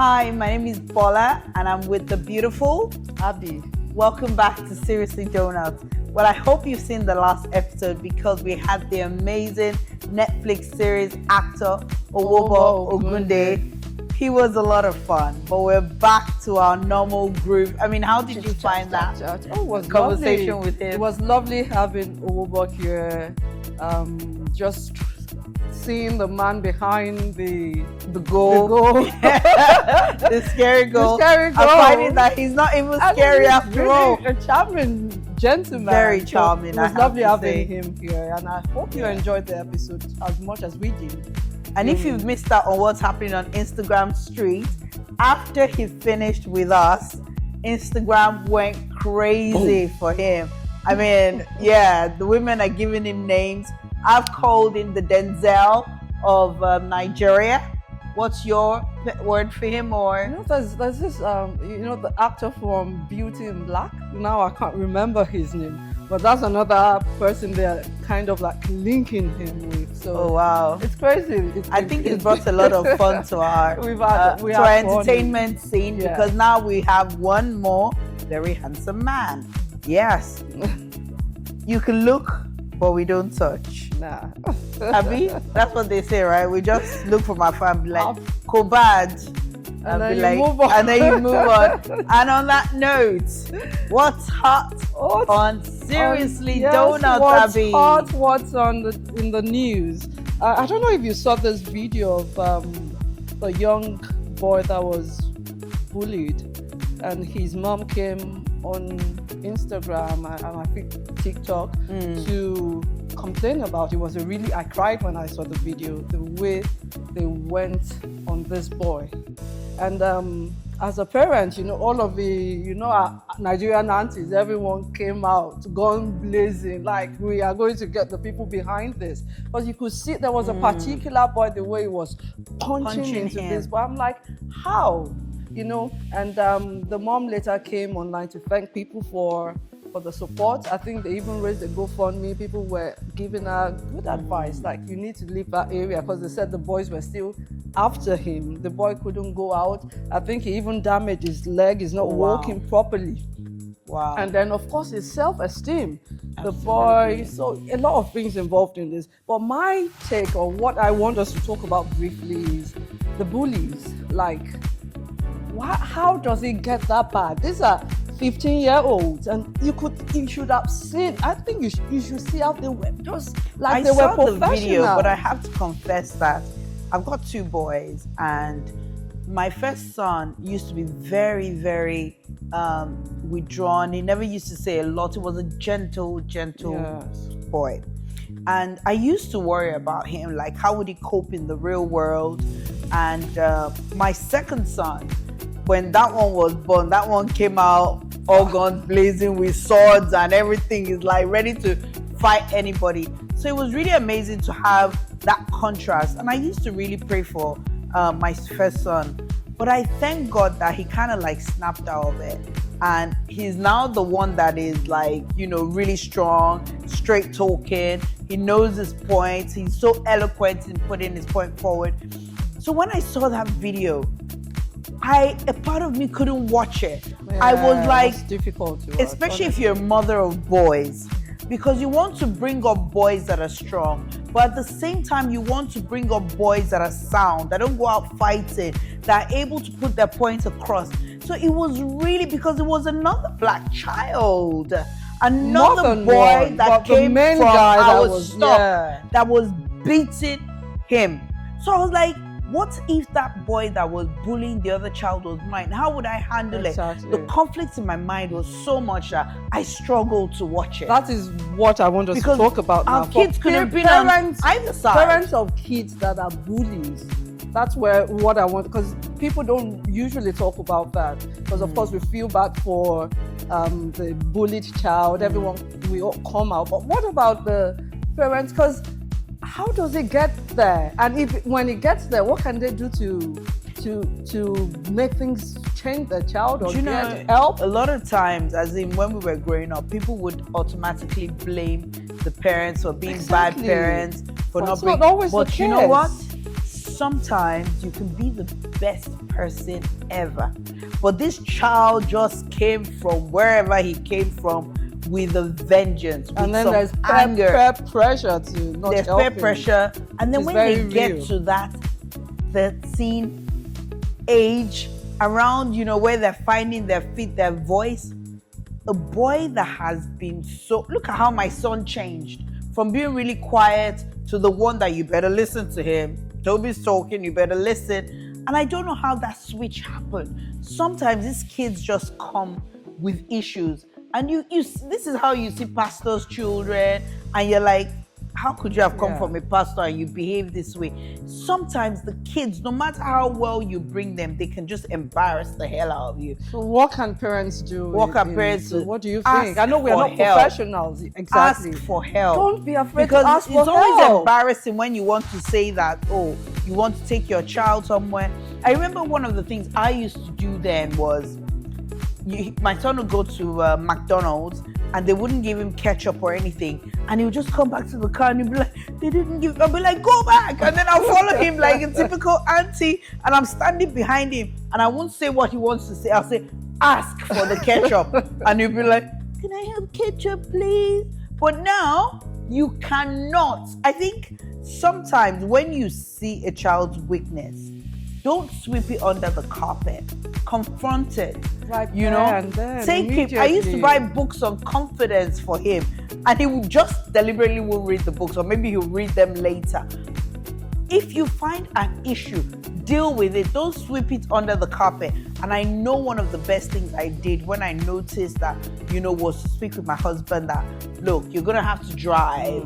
Hi, my name is Bola and I'm with the beautiful Abby. Welcome back to Seriously Donuts. Well, I hope you've seen the last episode because we had the amazing Netflix series actor Owobo Ogunde. He was a lot of fun, but we're back to our normal groove. I mean, how did you find that? Oh, it was conversation lovely. with him? It was lovely having Owobo here. Just seeing the man behind the goal. The scary goal. The scary goal. I'm finding that he's not even scary after all. A charming gentleman. Very charming. So it was lovely having him here, and I hope you enjoyed the episode as much as we did. And if you've missed out on what's happening on Instagram Street, after he finished with us, Instagram went crazy for him. I mean, yeah, the women are giving him names. I've called him the Denzel of Nigeria. What's your word for him? Or there's this the actor from Beauty in Black. Now I can't remember his name, but that's another person they're kind of like linking him with. So oh wow, it's crazy. I think it's brought a lot of fun to our entertainment scene because now we have one more very handsome man. Yes, you can look, but we don't touch. Nah. Abby, that's what they say, right? We just look from our family like Kobad. And then you move on. And then you move on. And on that note, what's hot on Seriously Donuts, Abby? What's in the news? I don't know if you saw this video of a young boy that was bullied, and his mom came on Instagram and I think TikTok to complain about it. I cried when I saw the video, the way they went on this boy. And as a parent, all of our Nigerian aunties, everyone came out, gun blazing, like we are going to get the people behind this. But you could see there was a particular boy, the way he was punching into this. But I'm like, how? And the mom later came online to thank people for the support. I think they even raised a GoFundMe. People were giving her good advice, like you need to leave that area, because they said the boys were still after him. The boy couldn't go out. I think he even damaged his leg. He's not walking properly. Wow. And then of course his self-esteem. The boy, so a lot of things involved in this. But my take on what I want us to talk about briefly is the bullies. Like, how does it get that bad? These are 15-year-olds, and you should have seen. I think you should see how they were just like they were professional. I saw the video, but I have to confess that I've got two boys, and my first son used to be very, very withdrawn. He never used to say a lot. He was a gentle boy, and I used to worry about him, like how would he cope in the real world. And my second son, when that one was born, that one came out all guns blazing with swords and everything, is like ready to fight anybody. So it was really amazing to have that contrast. And I used to really pray for my first son, but I thank God that he kind of like snapped out of it. And he's now the one that is like, really strong, straight talking. He knows his points. He's so eloquent in putting his point forward. So when I saw that video, a part of me couldn't watch it. I was like, it's difficult to watch, especially if you're a mother of boys, because you want to bring up boys that are strong, but at the same time you want to bring up boys that are sound, that don't go out fighting, that are able to put their points across. So it was really because it was another black child, another boy that came from our stop that was beating him. So I was like, what if that boy that was bullying the other child was mine? How would I handle it? The conflict in my mind was so much that I struggled to watch it. That is what I want us to talk about now. Our kids could have been on either side. Parents of kids that are bullies. That's what I want, because people don't usually talk about that. Because of course we feel bad for the bullied child. Everyone, we all come out. But what about the parents? Because how does it get there? And when it gets there, what can they do to make things change the child or get help? A lot of times, as in when we were growing up, people would automatically blame the parents for being bad parents, for not being. Always but the you know what? sometimes you can be the best person ever, but this child just came from wherever he came from with a vengeance, with And then some there's anger. peer pressure to not There's help peer him. pressure, and then It's when they very get real. to that 13 age, around where they're finding their feet, their voice, a boy that has been so, look at how my son changed from being really quiet to the one that you better listen to him. Toby's talking, you better listen. And I don't know how that switch happened. Sometimes these kids just come with issues, and you this is how you see pastors' children, and you're like, how could you have come Yeah. from a pastor and you behave this way? Sometimes the kids, no matter how well you bring them, they can just embarrass the hell out of you. So what can parents do? What can parents so do? what do you Ask think? I know we are for not help. professionals. Exactly. Ask for help. Don't be afraid Because to ask it's for always help. embarrassing when you want to say that, oh, you want to take your child somewhere. I remember one of the things I used to do then was, my son would go to McDonald's and they wouldn't give him ketchup or anything, and he would just come back to the car and he'd be like, they didn't give. I'll be like, go back, and then I'll follow him like a typical auntie, and I'm standing behind him, and I won't say what he wants to say. I'll say, ask for the ketchup, and he'll be like, can I have ketchup, please? But now you cannot. I think sometimes when you see a child's weakness, don't sweep it under the carpet. Confront it. Right You there know, and then, take him. I used to immediately. buy books on confidence for him, and he would just deliberately won't read the books, or maybe he'll read them later. If you find an issue, deal with it. Don't sweep it under the carpet. And I know one of the best things I did when I noticed that, was to speak with my husband that, look, you're gonna have to drive.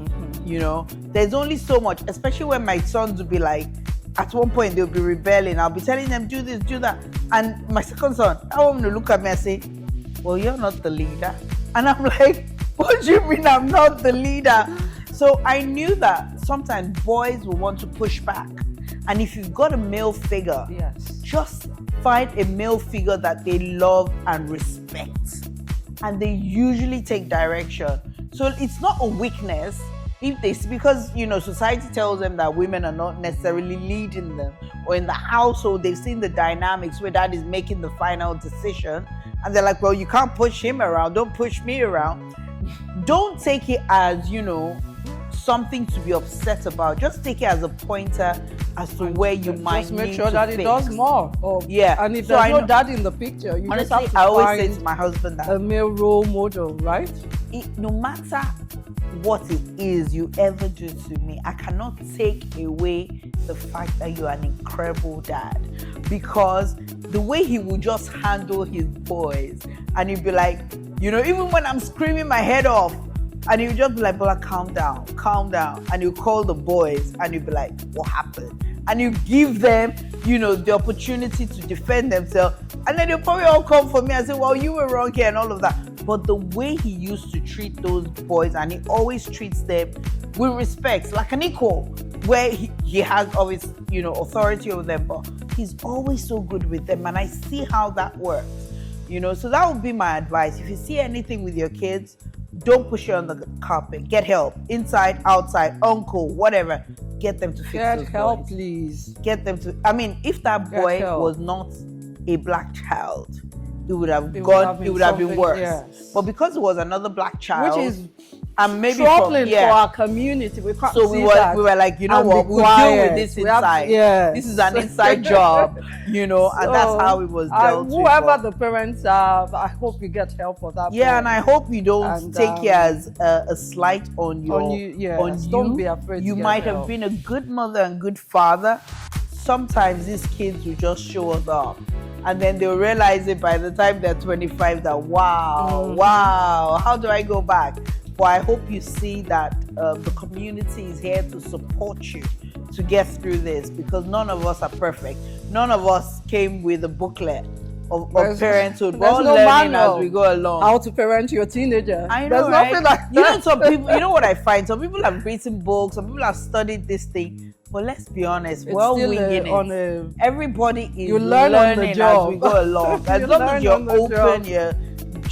There's only so much, especially when my sons would be like, at one point they'll be rebelling. I'll be telling them, do this, do that. And my second son, I want him to look at me and say, well, you're not the leader. And I'm like, what do you mean I'm not the leader? So I knew that sometimes boys will want to push back. And if you've got a male figure, Yes. just find a male figure that they love and respect. And they usually take direction. So it's not a weakness if because society tells them that women are not necessarily leading them, or in the household they've seen the dynamics where dad is making the final decision, and they're like, well, you can't push him around, don't push me around. Don't take it as something to be upset about. Just take it as a pointer as to where you might Just make need sure to that he fix. does more. Yeah. And if So there's I no know- dad in the picture, you just Honestly, have to I always say find to my husband that a male role model, right? no matter what it is you ever do to me, I cannot take away the fact that you're an incredible dad, because the way he will just handle his boys, and he'd be like, even when I'm screaming my head off, and he'll just be like, Bola, calm down, and he'll call the boys, and he'll be like, what happened? And you give them, the opportunity to defend themselves, and then they'll probably all come for me and say, well, you were wrong here and all of that. But the way he used to treat those boys, and he always treats them with respect, like an equal, where he has always, authority over them, but he's always so good with them, and I see how that works, So that would be my advice. If you see anything with your kids, don't push it on the carpet. Get help, inside, outside, uncle, whatever. Get them to fix Get those help, boys. please. Get them to. I mean, if that Get boy help. was not a black child, it would have It would gone. have been It would have been something- worse. yes. But because it was another black child, Which is and maybe troubling from, for our community. We can't so see we were that we were like, you know and what, be we'll deal quiet. with this We have to- inside. yes. This is an inside job, and that's So, how it was dealt with. whoever But- the parents are, I hope you get help for that. yeah, boy. and I hope you don't And, take it as a slight on your on you, yes. on you. Don't be afraid to You get might have help. been a good mother and good father. Sometimes these kids will just show us up, and then they'll realize it by the time they're 25 that wow, how do I go back? But I hope you see that the community is here to support you to get through this, because none of us are perfect. None of us came with a booklet of parenthood. We're there's all no learning manual as we go along. How to parent your teenager. I know, There's right? nothing like that. Some people, what I find? Some people have written books, some people have studied this thing. But let's be honest, It's we're all still, winging on it. a Everybody is You learn on the learning as job. we go along. As You long learn as you're on the open, job. you're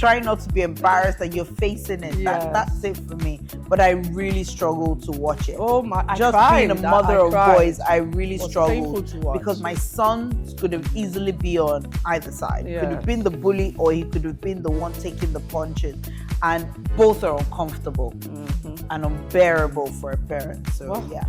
try not to be embarrassed that you're facing it. Yes. That's it for me. But I really struggle to watch it. Oh my! I Just cried. being a mother I of cried. boys, I really It was struggled painful to watch. because my son could have easily been on either side. He could Yeah. have been the bully or he could have been the one taking the punches, and both are uncomfortable and unbearable for a parent. So Well, yeah.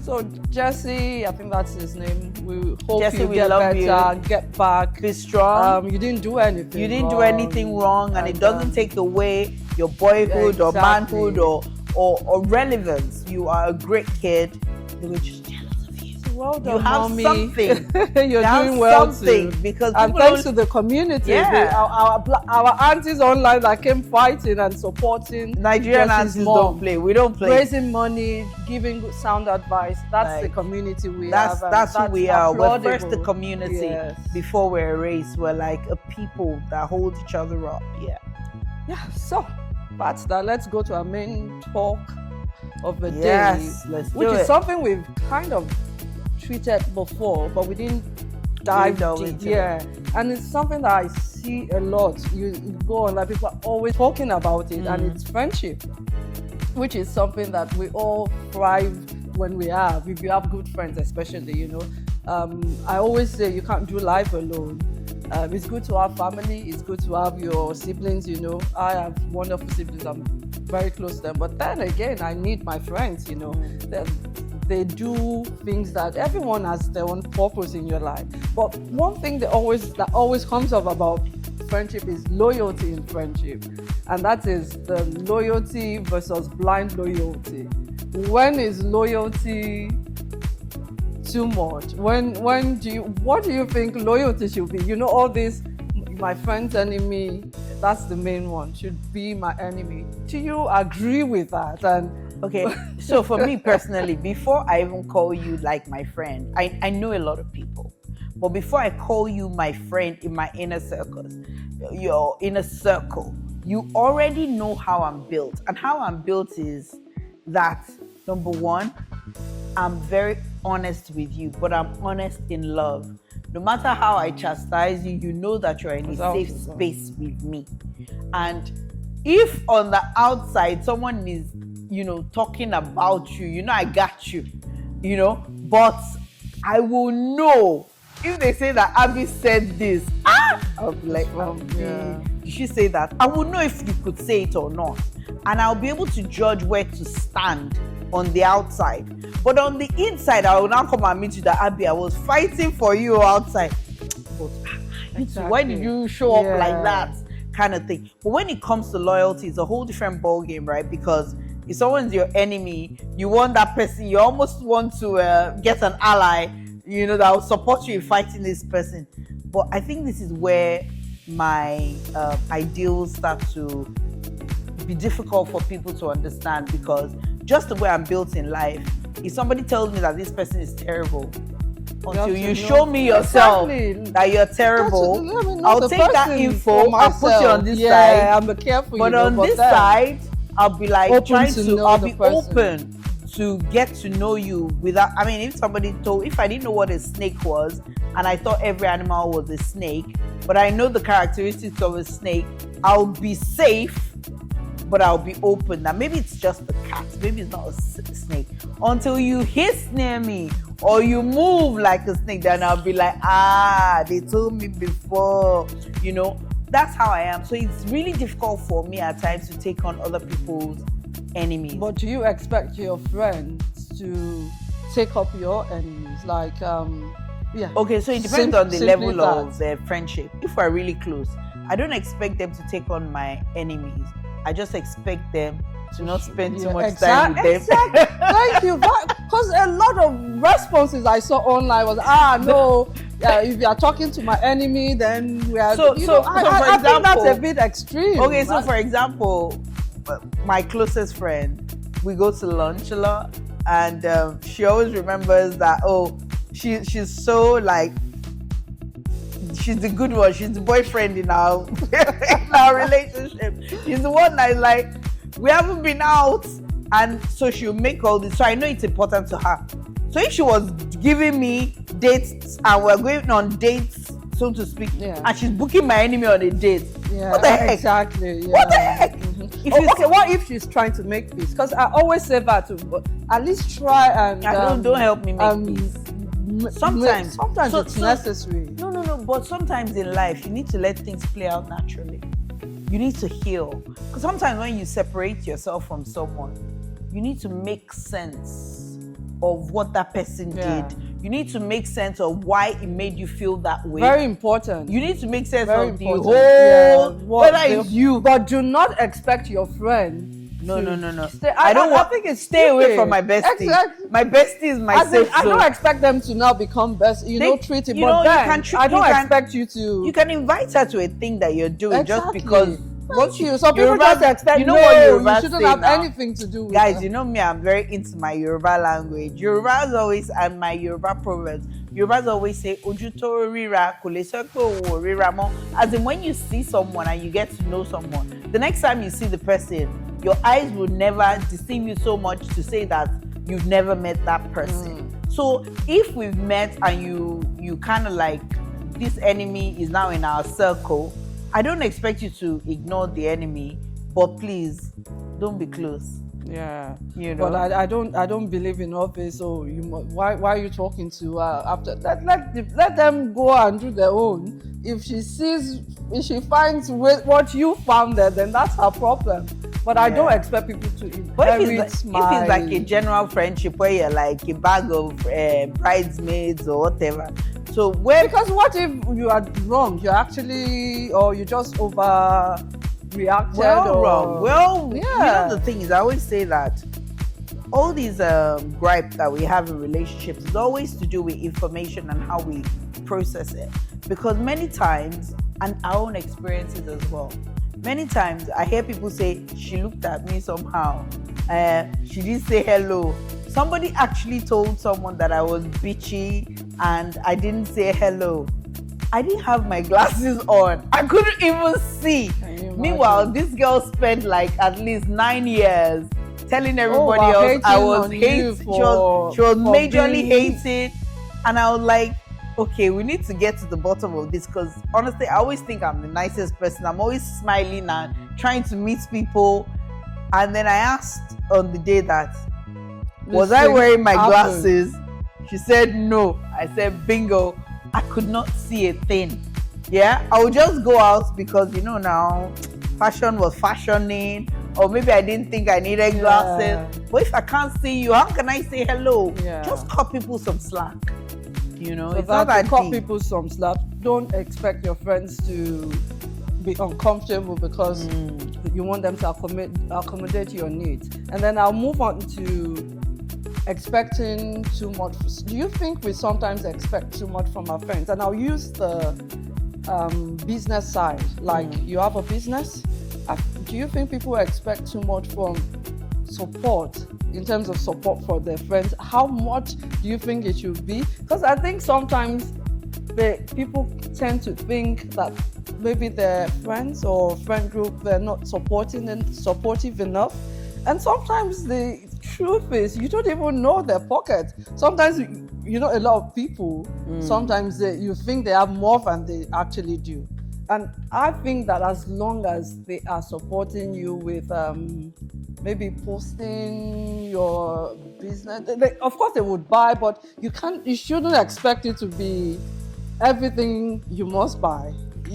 So Jesse, I think that's his name. We hope Jesse, you we get love better, get back. Be strong. You didn't do anything. You didn't do wrong. anything wrong, and it And, doesn't take away your boyhood or Exactly. manhood or relevance. You are a great kid. They were just jealous of you. Well done, You have mommy. something. You're You have doing well something too. because And people thanks don't- to the community, Yeah. our aunties online that came fighting and supporting Nigerian Jesse's aunties mom, don't play. We don't play. raising money, giving good sound advice. That's the Like, community we have. and That's who we are. We're first the applaudable. community Yes. before we're a race. We're like a people that hold each other up. Yeah. Yeah. So, but that let's go to our main talk of the Yes, day, let's which do is it. something we've kind of treated before, but we didn't dive delve deep. into Yeah, and it's something that I see a lot. You go on, like people are always talking about it, and it's friendship, which is something that we all thrive when we have. If you have good friends, especially, I always say you can't do life alone. It's good to have family. It's good to have your siblings. I have wonderful siblings. I'm very close to them. But then again, I need my friends. They do things that everyone has their own purpose in your life. But one thing that always comes up about friendship is loyalty in friendship, and that is the loyalty versus blind loyalty. When is loyalty too much? What do you think loyalty should be? All this, my friend's enemy, that's the main one, should be my enemy. Do you agree with that? And Okay, so for me personally, before I even call you like my friend, I know a lot of people. But before I call you my friend in my inner circles, your inner circle, you already know how I'm built. And how I'm built is that, number one, I'm very honest with you, but I'm honest in love. No matter how I chastise you, you know that you're in a safe space with me. And if on the outside someone is talking about you, I got you, but I will know if they say that Abby said this. I'll be like, yeah. did she say that? I will know if you could say it or not, and I'll be able to judge where to stand on the outside. But on the inside, I will now come and meet you that Abby, I was fighting for you outside. But Exactly. why did you show up Yeah. like that? Kind of thing. But when it comes to loyalty, it's a whole different ball game, right? Because if someone's your enemy, you want that person, you almost want to get an ally, that will support you in fighting this person. But I think this is where my ideals start to be difficult for people to understand, because just the way I'm built in life, if somebody tells me that this person is terrible, until you show me yourself Exactly. that you're terrible, Let me know I'll the take that person info, for I'll put you on this myself. side. Yeah, I'm careful. But on this then, side, I'll be like Open trying to to, know I'll the be person. open to get to know you without, if I didn't know what a snake was, and I thought every animal was a snake, but I know the characteristics of a snake, I'll be safe, but I'll be open. Now, maybe it's just a cat, maybe it's not a snake. Until you hiss near me or you move like a snake, then I'll be like, they told me before, That's how I am. So it's really difficult for me at times to take on other people's enemies. But do you expect your friends to take up your enemies? Okay, so it depends on the Simply level that. of their friendship. If we're really close, I don't expect them to take on my enemies. I just expect them to not spend too much time with them. Exactly. Thank you. Because a lot of responses I saw online was, no, if you are talking to my enemy, then we are. So for I think that's example- a bit extreme. Okay, so for example, my closest friend, we go to lunch a lot, and she always remembers that, she's so like, she's the good one, she's the boyfriend in our in our relationship. She's the one that's like, we haven't been out, and so she'll make all this. So I know it's important to her. So if she was giving me dates and we're going on dates so to speak, Yeah. and she's booking my enemy on a date. Yeah, What the heck? exactly. Yeah. What the heck? If you okay, what if she's trying to make peace? Because I always say that to at least try and Don't help me make peace. Sometimes. Sometimes it's necessary. No. But sometimes in life, you need to let things play out naturally. You need to heal. Because sometimes when you separate yourself from someone, you need to make sense of what that person Yeah. did. You need to make sense of why it made you feel that way. Very important. You need to make sense Very of the important. whole, Yeah, whether it's you. But do not expect your friend. No. Stay, I think it's stay away stupid. from my bestie. Exactly. My bestie is my As in, safe I zone. don't expect them to now become best, treat it. you But know, you then can treat- I don't you can- expect you to. You can invite her to a thing that you're doing just Exactly. because. Thank you. Some people Yoruba- just expect. you know no, what you Yorubas shouldn't say have now? anything to do with Guys, that. you know me, I'm very into my Yoruba language. Yorubas always, and my Yoruba proverbs, Yorubas always say, Oju to rira, kò lè sọ pé òun ò ríra mọ́. As in, when you see someone and you get to know someone, the next time you see the person, your eyes will never deceive you so much to say that you've never met that person. So if we've met and you kind of like, this enemy is now in our circle, I don't expect you to ignore the enemy, but please don't be close. Yeah, You know? but I don't believe in all this. So why are you talking to her after? Let them go and do their own. If she finds what you found there, then that's her problem. But I don't expect people to But inherit if it's like a general friendship where you're like a bag of bridesmaids or whatever, so because what if you are wrong? You're actually, or you just overreacted. well or, wrong. Well, yeah. you know the thing is, I always say that all these gripes that we have in relationships is always to do with information and how we process it. Because many times, and our own experiences as well, many times I hear people say, she looked at me somehow, she didn't say hello. Somebody actually told someone that I was bitchy and I didn't say hello. I didn't have my glasses on. I couldn't even see. Meanwhile, this girl spent like at least 9 years telling everybody else I was hating. She was majorly hated. And I was like, okay, we need to get to the bottom of this, because honestly, I always think I'm the nicest person. I'm always smiling and trying to meet people. And then I asked on the day that, was I wearing my glasses? She said no. I said bingo. I could not see a thing. Yeah, I would just go out because now fashion was fashioning, or maybe I didn't think I needed glasses. Yeah. But if I can't see you, how can I say hello? Yeah. Just cut people some slack. So it's not that cut deep. people some slack. Don't expect your friends to be uncomfortable because you want them to accommodate your needs. And then I'll move on to expecting too much. Do you think we sometimes expect too much from our friends? And I'll use the business side. Like you have a business. Do you think people expect too much from support, in terms of support for their friends? How much do you think it should be? Because I think sometimes people tend to think that maybe their friends or friend group, they're not supportive enough. And sometimes the truth is, you don't even know their pocket. Sometimes, a lot of people, sometimes you think they have more than they actually do. And I think that as long as they are supporting you with maybe posting your business, of course they would buy, but you shouldn't expect it to be everything you must buy.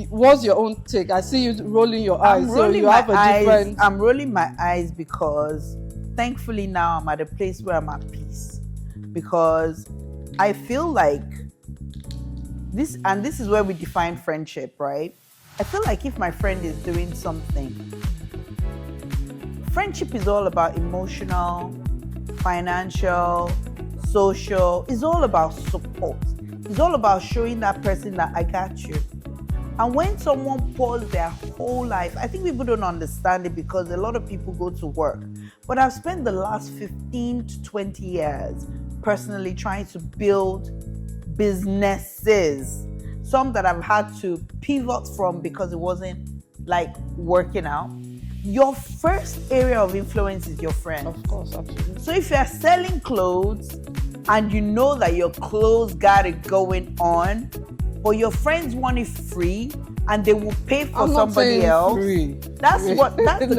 What's your own take? I see you rolling your eyes. I'm rolling my eyes because thankfully now I'm at a place where I'm at peace. Because I feel like this is where we define friendship, right? I feel like if my friend is doing something, friendship is all about emotional, financial, social. It's all about support. It's all about showing that person that I got you. And when someone pours their whole life, I think people don't understand it because a lot of people go to work. But I've spent the last 15 to 20 years personally trying to build businesses. Some that I've had to pivot from because it wasn't like working out. Your first area of influence is your friend. Of course, absolutely. So if you're selling clothes and you know that your clothes got it going on, but your friends want it free and they will pay for I'm not somebody saying else. free. That's the No,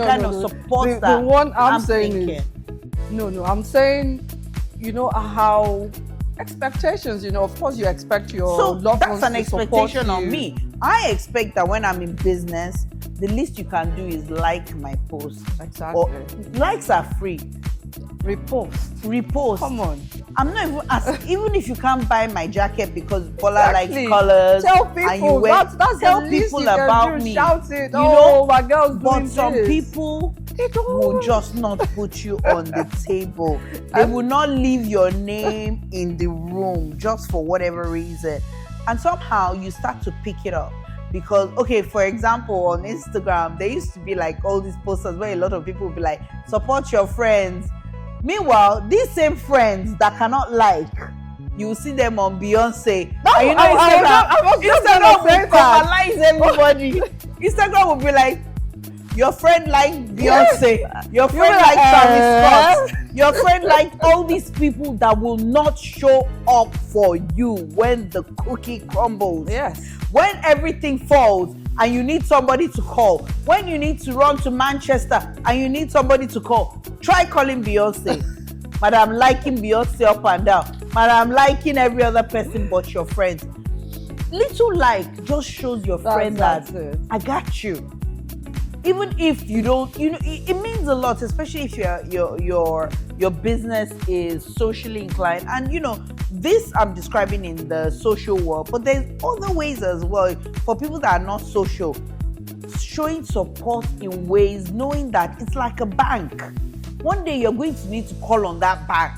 kind no, of no. support The that one I'm saying thinking. is, no, I'm saying, you know how expectations, of course you expect your So loved that's ones an to support expectation on you. me. I expect that when I'm in business, the least you can do is like my post. Exactly. Or likes are free. Repost. Come on. I'm not even asking, even if you can't buy my jacket because Bola Exactly. likes colors. Tell and you people. wear, That's tell the least people you can about do. me. Shout it. You Oh, know? my girl's But doing some this. people They don't. will just not put you on the table. They will not leave your name in the room just for whatever reason. And somehow you start to pick it up. Because, okay, for example, on Instagram, there used to be like all these posters where a lot of people would be like, support your friends. Meanwhile, these same friends that cannot like, you will see them on Beyonce. No, and you know, I was just Instagram gonna say will that. normalize everybody. Instagram will be like, your friend like Beyonce, your friend like Travis Scott, your friend like all these people that will not show up for you when the cookie crumbles. Yes. When everything falls and you need somebody to call, when you need to run to Manchester and you need somebody to call, try calling Beyonce. Madam liking Beyonce up and down. Madam liking every other person but your friends. Little like just shows your friend That's that it. I got you. Even if you don't, it means a lot, especially if your business is socially inclined. And this I'm describing in the social world, but there's other ways as well for people that are not social. Showing support in ways, knowing that it's like a bank. One day you're going to need to call on that bank,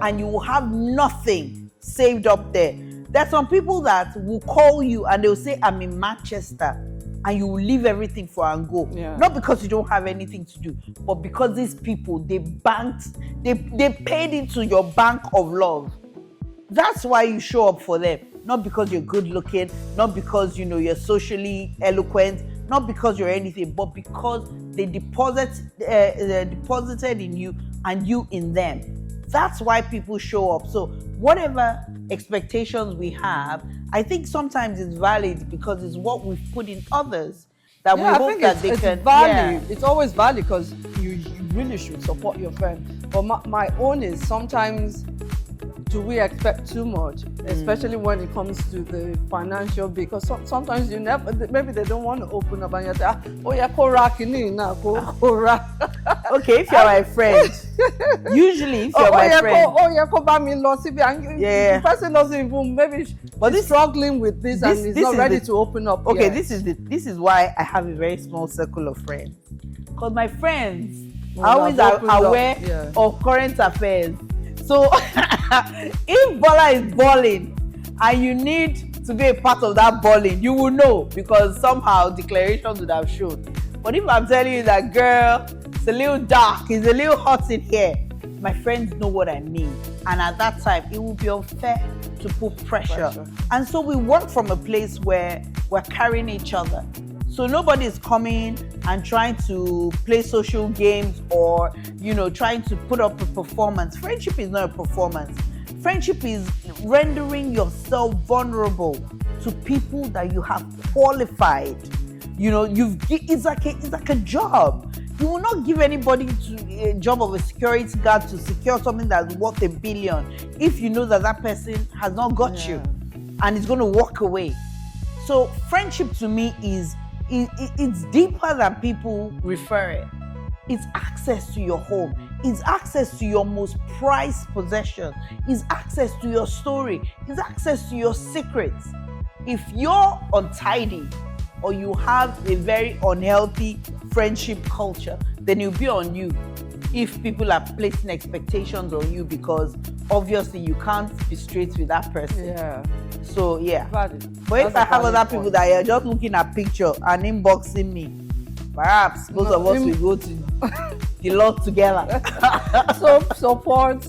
and you will have nothing saved up there. There's some people that will call you and they'll say, I'm in Manchester. And you will leave everything for and go. Yeah. Not because you don't have anything to do, but because these people, they paid into your bank of love. That's why you show up for them. Not because you're good looking, not because you're socially eloquent, not because you're anything, but because they deposited in you and you in them. That's why people show up. So whatever expectations we have, I think sometimes it's valid because it's what we've put in others that we hope that they can. Valid. It's always valid because you really should support your friend. But my own is sometimes, do we expect too much, especially when it comes to the financial? Because sometimes maybe they don't want to open up and you say, oh yeah, okay, if you're my friend, usually if you're my friend, the person doesn't even maybe but he's struggling with this and he's not ready to open up. Okay, yet. this is why I have a very small circle of friends, because my friends are always aware of current affairs. So if Bola is balling and you need to be a part of that balling, you will know, because somehow declarations would have shown. But if I'm telling you that, girl, it's a little dark, it's a little hot in here, my friends know what I mean. And at that time, it would be unfair to put pressure. And so we work from a place where we're carrying each other. So nobody is coming and trying to play social games or, trying to put up a performance. Friendship is not a performance. Friendship is rendering yourself vulnerable to people that you have qualified. It's like a job. You will not give anybody a job of a security guard to secure something that's worth $1 billion if you know that person has not got you and is going to walk away. So friendship to me it's deeper than people refer it. It's access to your home. It's access to your most prized possession. It's access to your story. It's access to your secrets. If you're untidy or you have a very unhealthy friendship culture, then it'll be on you. If people are placing expectations on you, because obviously you can't be straight with that person. Yeah. So yeah. Valid. But if I have other people that are just looking at picture and inboxing me, perhaps both of us will go to the Lord together. So support.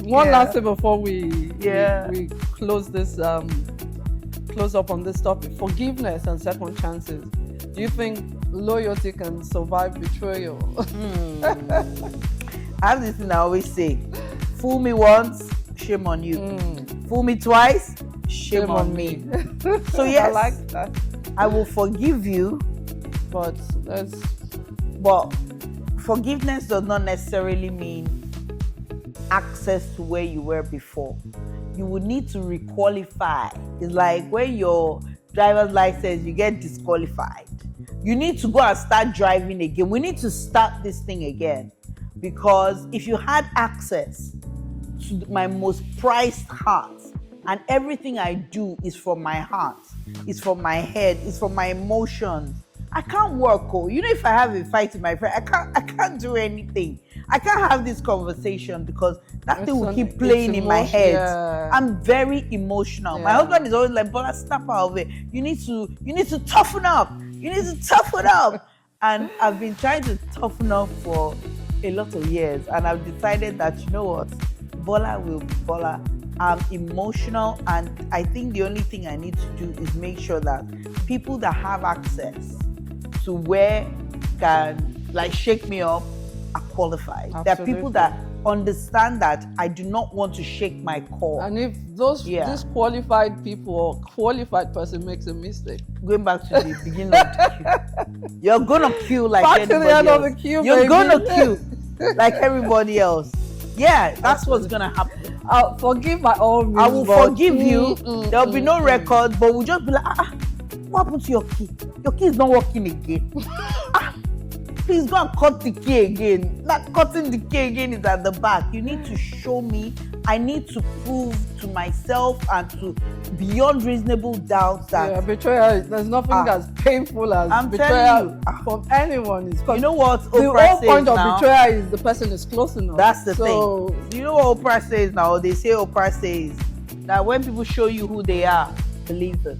One last thing before we close this close up on this topic. Forgiveness and second chances. Do you think loyalty can survive betrayal? I have this thing I always say: fool me once, shame on you. Fool me twice, shame on me. So I yes, like that. I will forgive you, But that's but forgiveness does not necessarily mean access to where you were before. You would need to requalify. It's like when your driver's license, you get disqualified. You need to go and start driving again. We need to start this thing again. Because if you had access to my most prized heart, and everything I do is from my heart, it's from my head, it's from my emotions, I can't work. Oh, you know, if I have a fight with my friend, I can't do anything. I can't have this conversation because that thing will keep playing in my head. Yeah. I'm very emotional. Yeah. My husband is always like, "Bola, snap out of it. You need to toughen up. You need to toughen up." And I've been trying to toughen up for a lot of years, and I've decided that, you know what, Bola will be Bola. I'm emotional, and I think the only thing I need to do is make sure that people that have access to where can like shake me up are qualified. There are people that understand that I do not want to shake my core. And if those disqualified people or qualified person makes a mistake, going back to the beginning of the queue, you're gonna queue like back to everybody the end else. of the queue, You're baby. gonna queue like everybody else. Yeah, that's what's gonna happen. I'll forgive by all means. I will but- forgive you. There'll be no record, but we'll just be like, what happened to your key? Your key is not working again. Please go and cut the key again. Not cutting the key again is at the back. You need to show me. I need to prove to myself and to beyond reasonable doubt that betrayal. There's nothing as painful as I'm betrayal telling you. from anyone. Is you know what the Oprah whole says point of now? betrayal is the person is close enough. That's the so, thing. You know what Oprah says now? They say Oprah says that when people show you who they are, believe them.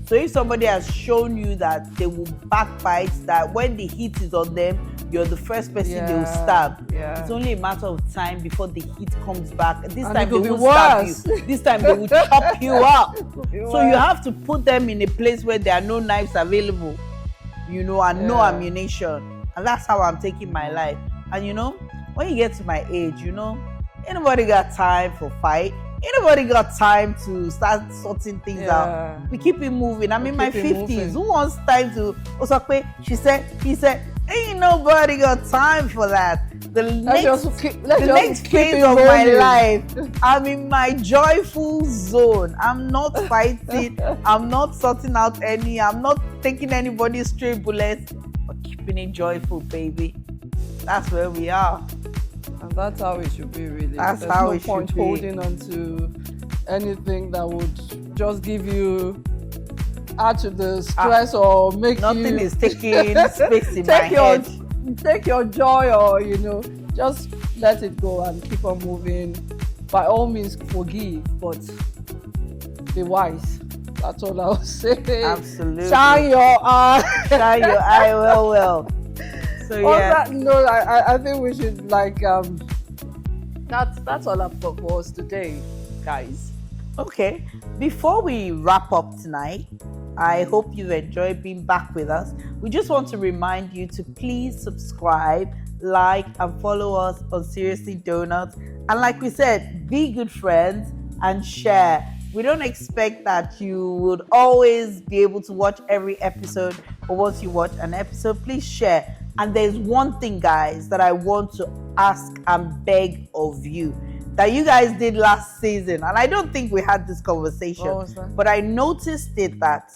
So if somebody has shown you that they will backbite, that when the heat is on them, you're the first person they will stab. Yeah. It's only a matter of time before the heat comes back. This And time it they could be will stab you. worse. This time they will chop you up. So worse. you have to put them in a place where there are no knives available, you know, and no ammunition. And that's how I'm taking my life. And you know, when you get to my age, you know, anybody got time for fight? Anybody got time to start sorting things out? We keep it moving. I'm in my 50s. Who wants time to Osakwe? She said, he said, ain't nobody got time for that. The next phase of my life, I'm in my joyful zone. I'm not fighting. I'm not sorting out I'm not taking anybody's stray bullets, but keeping it joyful, baby. That's where we are. And that's how it should be, really. That's There's how no it point should be. holding on to anything that would just give you add to the stress or make Nothing you is taking space in my head. Take your joy, or just let it go and keep on moving. By all means, forgive, but be wise. That's all I'll say. Absolutely. Shine your eye. Shine your eye well. So On yeah. that note, I think we should that's all I've got for us today, guys. Okay. Before we wrap up tonight, I hope you've enjoyed being back with us. We just want to remind you to please subscribe, like, and follow us on Seriously Donuts. And like we said, be good friends and share. We don't expect that you would always be able to watch every episode, but once you watch an episode, please share. And there's one thing, guys, that I want to ask and beg of you that you guys did last season. And I don't think we had this conversation, What was that? but I noticed it that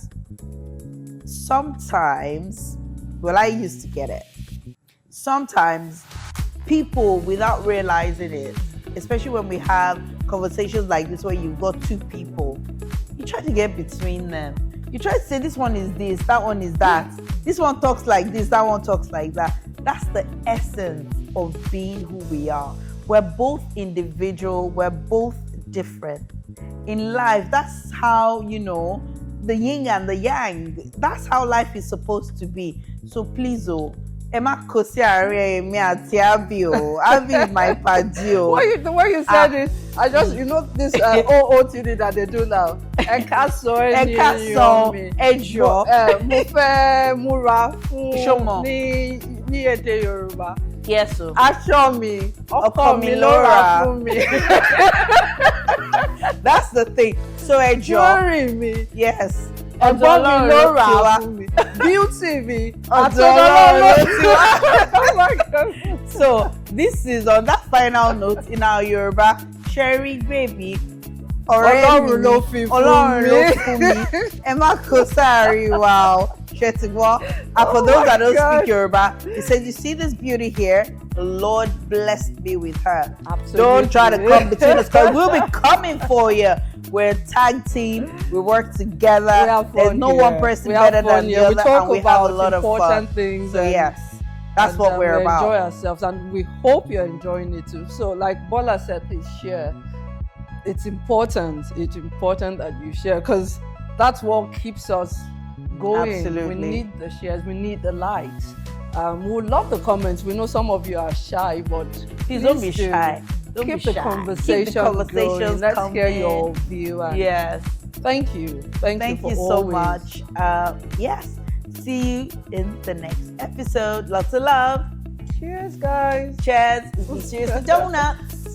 sometimes, well, I used to get it. Sometimes people, without realizing it, especially when we have conversations like this where you've got two people, you try to get between them. You try to say this one is this, that one is that. This one talks like this, that one talks like that. That's the essence of being who we are. We're both individual, we're both different. In life, that's how, the yin and the yang, that's how life is supposed to be. So please, Emma Kosi me ati Abi is my paddy. The way you said it, I just, this OOTD that they do now. Ẹ̀kásán ẹjọ́ mo fẹ́ múra Ṣọmọ. fún ní èdè Yorùbá. Yes, o. Aṣọ mi, Ọkọ mi ló rà. fún mi. That's the thing. So enjoy. Worry me. Yes. Ẹ̀gbọ́n mi ló rà á Tiwa. fún mi. Beauty mi. Ọ̀dọ̀ Ọlọ́run ló Àtọ̀dọ̀ ti wá. Oh my God. So this is on that final note in our Yoruba, Sherry baby. Ọlọ́run ló fi fún Ọlọ́run mi. ló fún mi. Ẹ má kó sáàrí wa o. Ṣé ti gbọ́? And for Oh those my that don't God. speak Yoruba, he said, you see this beauty here? The Lord blessed me with her. Absolutely. Don't try to come between us because we'll be coming for you. We're a tag team. We work together. We have There's fun no here. one person We have better fun than the here. other, We talk and we have about a lot of important fun. things. So and- yes, that's and, what we're we about. enjoy ourselves, and we hope you're enjoying it too. So, like Bola said, please share. It's important. It's important that you share because that's what keeps us going. Absolutely. We need the shares. We need the likes. We would love the comments. We know some of you are shy, but Please don't be do. shy. Don't Keep be the shy. conversation Keep the conversations going. Let's coming. hear your view. And Yes. Thank you. Thank you for so always. much. Yes. See you in the next episode. Lots of love. Cheers, guys. Cheers. Cheers to donuts.